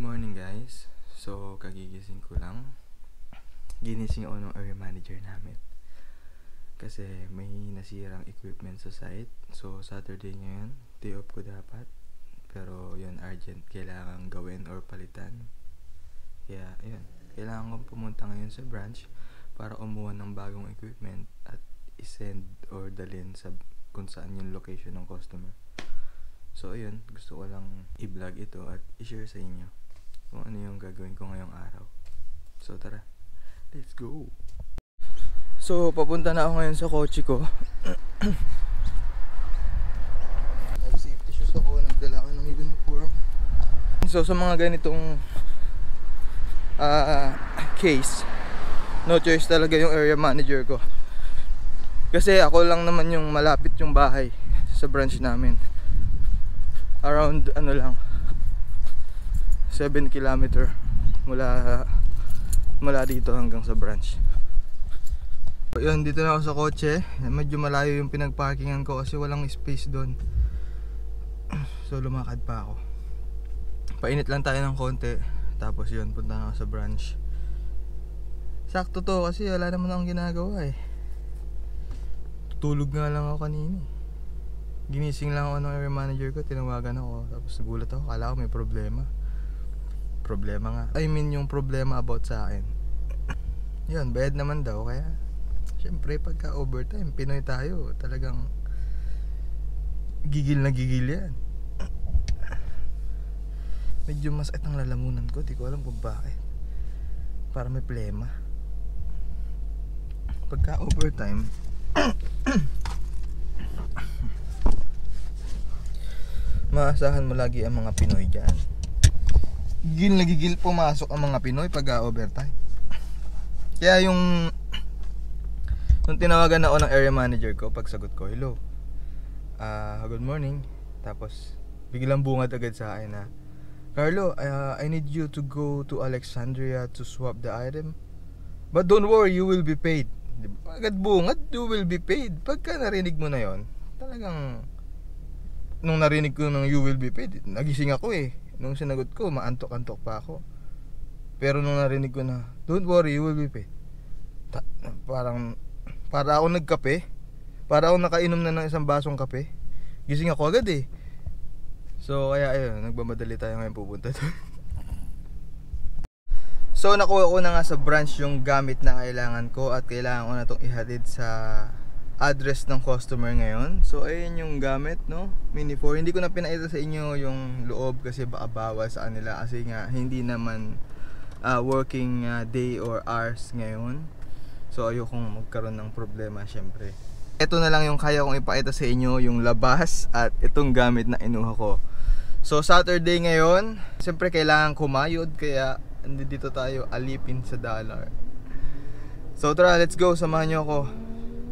morning guys. So kagigising ko lang. Ginising ako ng area manager namin kasi may nasirang equipment sa site. So Saturday ngayon, day off ko dapat, pero yun, urgent, kailangan gawin or palitan. Kaya yun, kailangan kong pumunta ngayon sa branch para umuha ng bagong equipment at isend or dalhin sa kung saan yung location ng customer. So ayun, gusto ko lang i-vlog ito at i-share sa inyo kung ano yung gagawin ko ngayong araw. So tara, let's go! So papunta na ako ngayon sa kotse ko. Nag-safety shoes ako, nagdala ako ng uniform. So sa mga ganitong case, no choice talaga yung area manager ko. Kasi ako lang naman yung malapit yung bahay sa branch namin. Around 7 kilometer mula dito hanggang sa branch. So, yun, dito na ako sa kotse. Medyo malayo yung pinagparkingan ko kasi walang space doon. So lumakad pa ako. Painit lang tayo ng konti. Tapos yun, punta na ako sa branch. Sakto to kasi wala naman akong ginagawa eh. Tutulog nga lang ako kanina. Ginising lang ako ng area manager ko, tinawagan ako. Tapos nagulat ako, kala ko may problema. Problema nga. I mean yung problema about sa akin. Yun, bayad naman daw. Kaya syempre pagka overtime, Pinoy tayo, talagang gigil na gigil yan. Medyo masakit ang lalamunan ko, di ko alam kung bakit. Para may plema. Pagka overtime maasahan mo lagi ang mga Pinoy dyan. Gigil na gigil pumasok ang mga Pinoy pag overtime. Kaya yung tinawagan ako ng area manager ko, pagsagot ko, hello, good morning. Tapos biglang bungad agad sa akin na, Carlo, I need you to go to Alexandria to swap the item. But don't worry, you will be paid. Agad bungad, you will be paid. Pagka narinig mo na yon, talagang nung narinig ko ng you will be paid, nagising ako eh. Nung sinagot ko, maantok-antok pa ako. Pero nung narinig ko na, don't worry, you will be paid, para ako nagkape. Para ako nakainom na ng isang basong kape. Gising ako agad eh. So kaya ayun, nagmamadali tayo ngayon pupunta doon. So nakuha ko na nga sa branch yung gamit na kailangan ko at kailangan ko na itong ihatid sa address ng customer ngayon. So ayun yung gamit, no, Mini 4. Hindi ko na pinaita sa inyo yung loob kasi baka bawas sa kanila kasi nga hindi naman working day or hours ngayon. So ayokong magkaroon ng problema syempre. Ito na lang yung kaya kong ipakita sa inyo, yung labas at itong gamit na inuha ko. So Saturday ngayon, syempre kailangan kumayod kaya dito tayo alipin sa dollar. So tara, let's go, samahan nyo ako.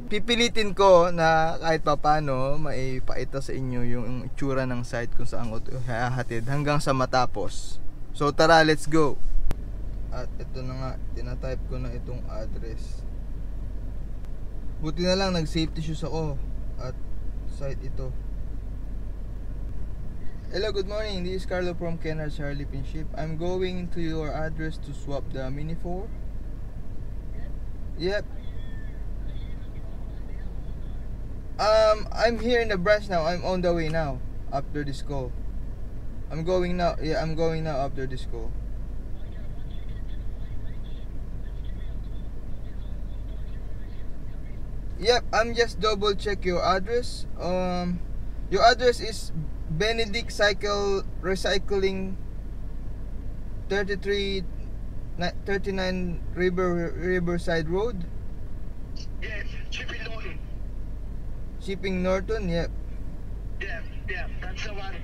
Pipilitin ko na kahit papano maipakita sa inyo yung itsura ng site kung saan ko hahatid hanggang sa matapos. So tara, let's go. At ito na nga, tinatype ko na itong address. Buti na lang nag-safety shoes ako at site ito. Hello, good morning. This is Carlo from Kenhards Harlipin Ship. I'm going to your address to swap the Mini 4. Yep. I'm here in the branch now. I'm on the way now after this call. I'm going now. Yeah, I'm going now after this call. Yep, I'm just double check your address. Your address is Benedict Cycle Recycling 39 Riverside Road. Yes, Shipping Norton. Shipping Norton, yep. Yeah, that's the one.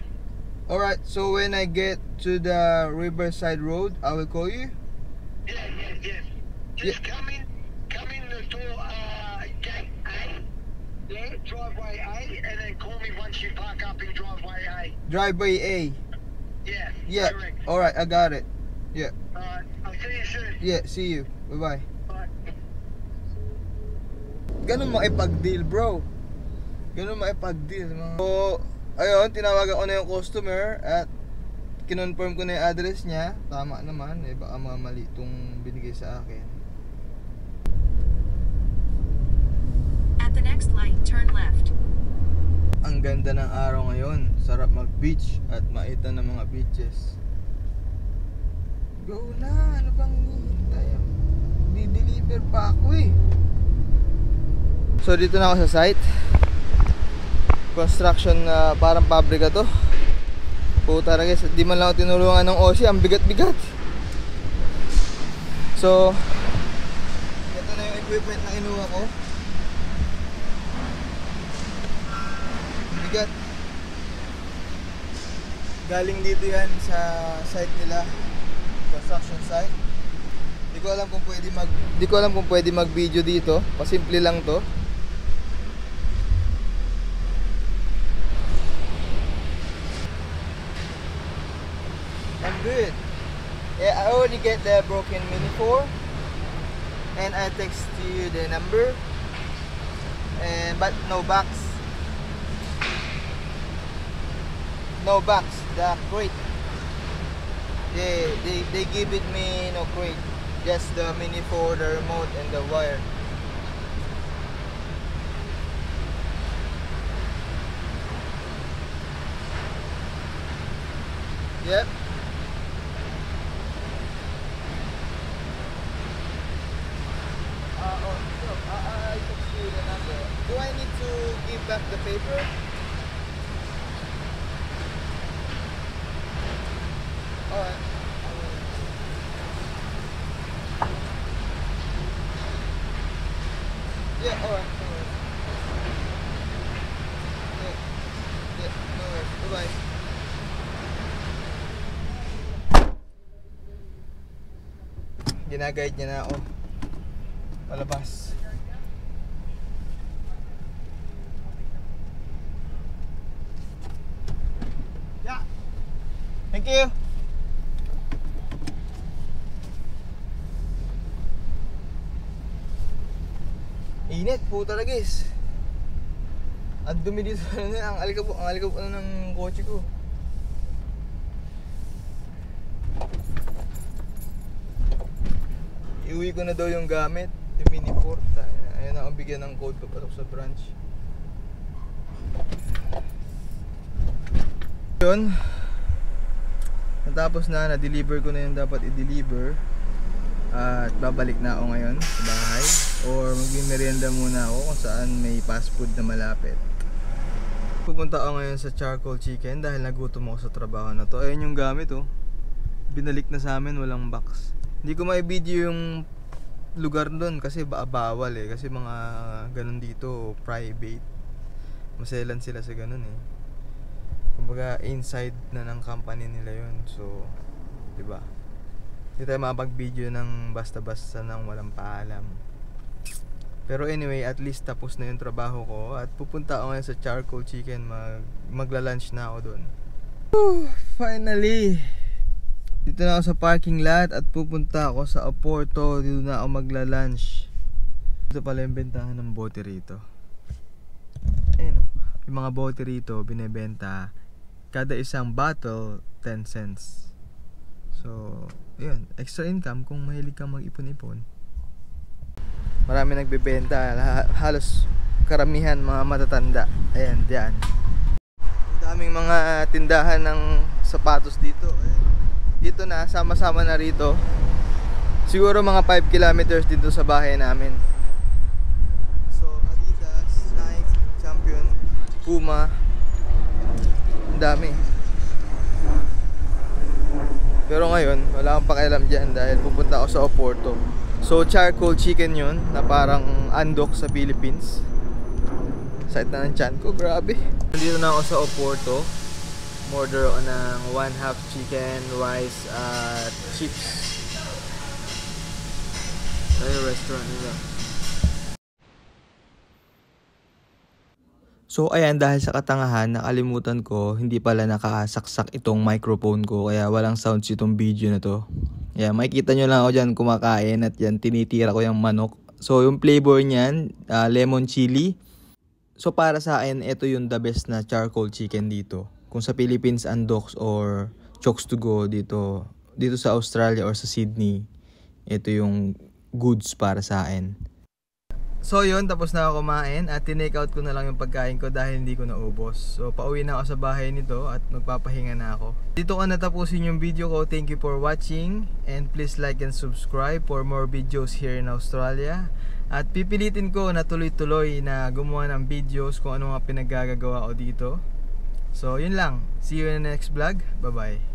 Alright, so when I get to the Riverside Road, I will call you? Yes. Just come in the door, gate A. Yeah, driveway A, and then call me once you park up in driveway A. Driveway A. Yeah, Correct. correct. Alright, I got it. Yeah. Alright, I'll see you soon. Yeah, see you. Bye-bye. Bye. Ganun makipag-deal, bro. Ganun makipag-deal. So, ayun, tinawagan ko na yung customer at kinonfirm ko na yung address niya. Tama naman, eh baka mali itong binigay sa akin. At the next light, turn left. Ang ganda ng araw ngayon. Sarap mag-beach at makita ng mga beaches. Go na! Ano bang hinihintay? Di-deliver pa ako eh. So dito na ako sa site. Construction na parang pabrika to. Puta na guys, di man lang ako tinulungan ng OC. Ang bigat-bigat. So ito na yung equipment na kinuha ko. Bigat. Galing dito yan sa site nila, construction site. Di ko alam kung pwede mag-video dito. Pasimple lang to. I'm good. Yeah, I already get the broken Mini 4 and I text you the number. But no box. No box, the crate. They give it me no crate. Just the Mini 4, the remote and the wire. Yep. I text you the number. Do I need to give back the paper? Alright. Yeah, alright. No worries. Yeah, no worries. Bye-bye. Ginaguide niya na ako palabas. Yeah. Thank you. Init po talaga guys. Ang dumi dito ang alikabok ng kotse ko. Iuwi ko na daw yung gamit, yung Mini 4. Ayun na ang bigyan ng code papasok sa branch. Yun. Natapos na-deliver ko na yung dapat i-deliver. At babalik na ako ngayon sa bahay. Or magmimerienda muna ako kung saan may fast food na malapit. Pupunta ako ngayon sa Charcoal Chicken dahil nagutom ako sa trabaho na to. Ayun yung gamit oh. Binalik na sa amin, walang box. Hindi ko ma-video yung lugar doon kasi bawal eh. Kasi mga ganun dito, private. Maselan sila sa ganun eh. Kumbaga inside na ng company nila yun. So, diba? Hindi tayo makapag-video ng basta-basta nang walang paalam. Pero anyway, at least tapos na yung trabaho ko. At pupunta ako ngayon sa Charcoal Chicken. Magla-lunch na ako doon. Finally! Dito na ako sa parking lot at pupunta ako sa Oporto. Dito na ako magla-lunch. Dito pala yung bentahan ng bote rito. Ayan o. Yung mga bote rito binebenta. Kada isang bottle 10 cents. So, yun. Extra income kung mahilig kang mag-ipon-ipon. Marami nagbebenta. Halos karamihan mga matatanda. Ayan, diyan. Ang daming mga tindahan ng sapatos dito. Ayan. Dito na, sama-sama na rito. Siguro mga 5 kilometers dito sa bahay namin. So, Adidas, Nike, Champion, Puma. Ang dami. Pero ngayon, wala akong pakialam dyan dahil pupunta ako sa Oporto. So, Charcoal Chicken yun, na parang andok sa Philippines. Site na ng tiyan ko, grabe. Nandito na ako sa Oporto. Order ako ng 1/2 chicken, rice, at chips. Ito yung restaurant nila. So ayan, dahil sa katangahan, nakalimutan ko, hindi pala nakasaksak itong microphone ko, kaya walang sounds itong video na to. Yeah, makikita nyo lang ako dyan kumakain at yan tinitira ko yung manok. So yung flavor niyan, lemon chili. So para sa akin, ito yung the best na charcoal chicken dito. Kung sa Philippines andoks or chokes to go dito sa Australia or sa Sydney. Ito yung goods para sa akin. So yun, tapos na ako kumain at tinake out ko na lang yung pagkain ko dahil hindi ko naubos. So pauwi na ako sa bahay nito at magpapahinga na ako. Dito ko natapusin yung video ko. Thank you for watching and please like and subscribe for more videos here in Australia. At pipilitin ko na tuloy-tuloy na gumawa ng videos kung ano mga pinaggagawa ko dito. So yun lang. See you in the next vlog. Bye bye.